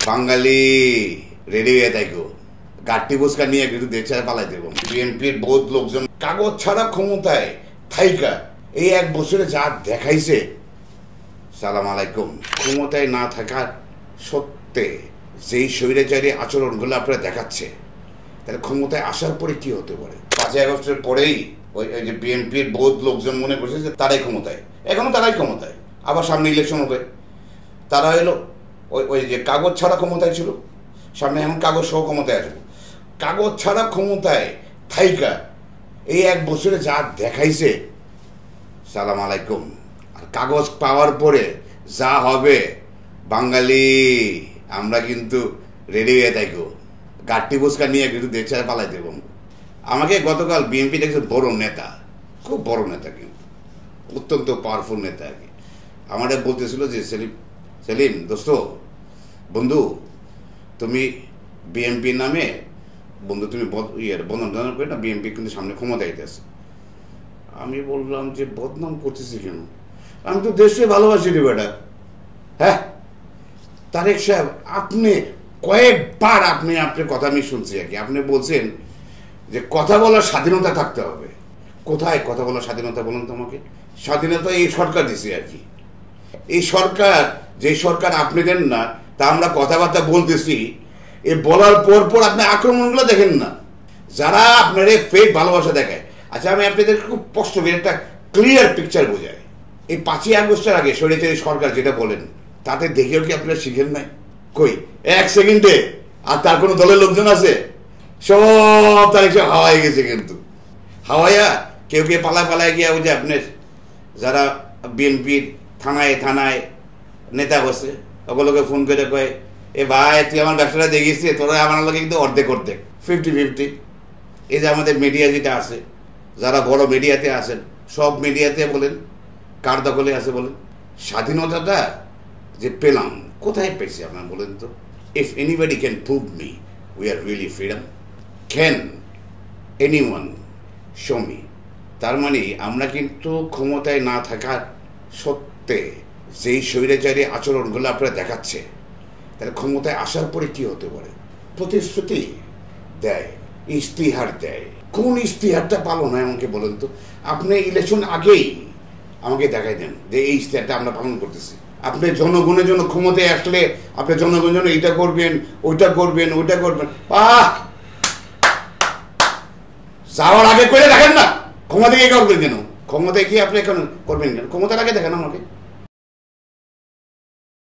বাঙালি ready হয়ে থাকো, গাড়ি বুসকা নিয়ে কিন্তু দেশে পালাই দেব। বিএনপির বহুত লোকজন কাগজ ছাড়া ক্ষমতায় থাইকা এই এক বছরে যা দেখাইছে, সালাম আলাইকুম। ক্ষমতায় না থাকার সত্ত্বে যেই স্বৈরাচারী আচরণগুলো আপনারা দেখাচ্ছে, তাহলে ক্ষমতায় আসার পরে কি হতে পারে? 5ই আগস্টের পরেই ওই যে বিএনপির বহুত লোকজন মনে করছে যে তারাই ক্ষমতায়, এখনো তারাই ক্ষমতায়, আবার সামনে ইলেকশন হবে, তারা এলো ওই যে কাগজ ছাড়া ক্ষমতায় ছিল, সামনে এখন কাগজ সহ ক্ষমতায় আসবে। কাগজ ছাড়া ক্ষমতায় থাইকা এই এক বছরে যা দেখাইছে, সালাম আলাইকুম। আর কাগজ পাওয়ার পরে যা হবে, বাঙালি আমরা কিন্তু রেডি হয়ে থাকো, গাড়ি বুসকা নিয়ে কিন্তু দেশে পালাই দেব। আমাকে গতকাল বিএনপির একজন বড় নেতা, খুব বড় নেতা, কিন্তু অত্যন্ত পাওয়ারফুল নেতা আর কি, আমাদের বলতেছিল যে সেলিম দোস্ত, বন্ধু তুমি বিএনপি নামে বন্ধু তুমি বদনাম করে না, বিএনপি কিন্তু সামনে ক্ষমতা আইতেছে। আমি বললাম যে বদনাম করতেছি কেন, আমি তো দেশে ভালোবাসি রে বেটা। হ্যাঁ তারেক সাহেব, আপনি কয়েকবার আপনার কথা আমি শুনছি আর কি, আপনি বলছেন যে কথা বলার স্বাধীনতা থাকতে হবে। কোথায় কথা বলার স্বাধীনতা বলুন তো আমাকে? স্বাধীনতা এই সরকার দিছে আর কি। এই সরকার, যে সরকার আপনি দেন না, তা আমরা কথাবার্তা বলতেছি, এ বলার পর আপনি আক্রমণগুলো দেখেন না, যারা আপনার ফেক ভালোবাসা দেখায়। আচ্ছা আমি আপনাদের খুব স্পষ্ট করে একটা ক্লিয়ার পিকচার বোঝাই। এই 5ই আগস্টের আগে স্বৈরাচারী সরকার যেটা বলেন, তাতে দেখেও কি আপনারা শিখেন নাই? কই এক সেকেন্ডে আর তার কোনো দলের লোকজন আছে? সব তারিখ হাওয়ায় গেছে, কিন্তু হাওয়াইয়া কেউ পালায় গিয়া ওই যে আপনার যারা বিএনপির থানায় নেতা বসে, ওগুলোকে ফোন করে কয়, এ ভাই তুই আমার ব্যবসাটা দেখিয়েছিস, তোরা আমার লোকে কিন্তু অর্ধেক 50-50। এই যে আমাদের মিডিয়া যেটা আছে, যারা বড় মিডিয়াতে আছেন, সব মিডিয়াতে বলেন কার দখলে আছে বলেন? স্বাধীনতাটা যে পেলাম, কোথায় পেয়েছি আপনার বলেন তো? If anybody can prove me we are really freedom, can anyone show me? তার মানে আমরা কিন্তু ক্ষমতায় না থাকার সত্ত্বে যেই স্বৈরাচারী আচরণগুলো আপনারা দেখাচ্ছে, তাহলে ক্ষমতায় আসার পরে কি হতে পারে? প্রতিশ্রুতি দেয়, ইশতিহার দেয়, কোন ইশতিহারটা পালন হয় আমাকে বলেন তো? আপনি ইলেকশন আগেই আমাকে দেখাই দেন যে এই ইশতিহারটা আমরা পালন করতেছি। আপনি জনগণের জন্য ক্ষমতায় আসলে আপনি জনগণের জন্য এইটা করবেন, ওইটা করবেন, যাওয়ার আগে করে দেখেন না, ক্ষমতা গিয়ে করবেন কেন? ক্ষমতায় গিয়ে আপনি এখন করবেন কেন? ক্ষমতার আগে দেখেন আমাকে।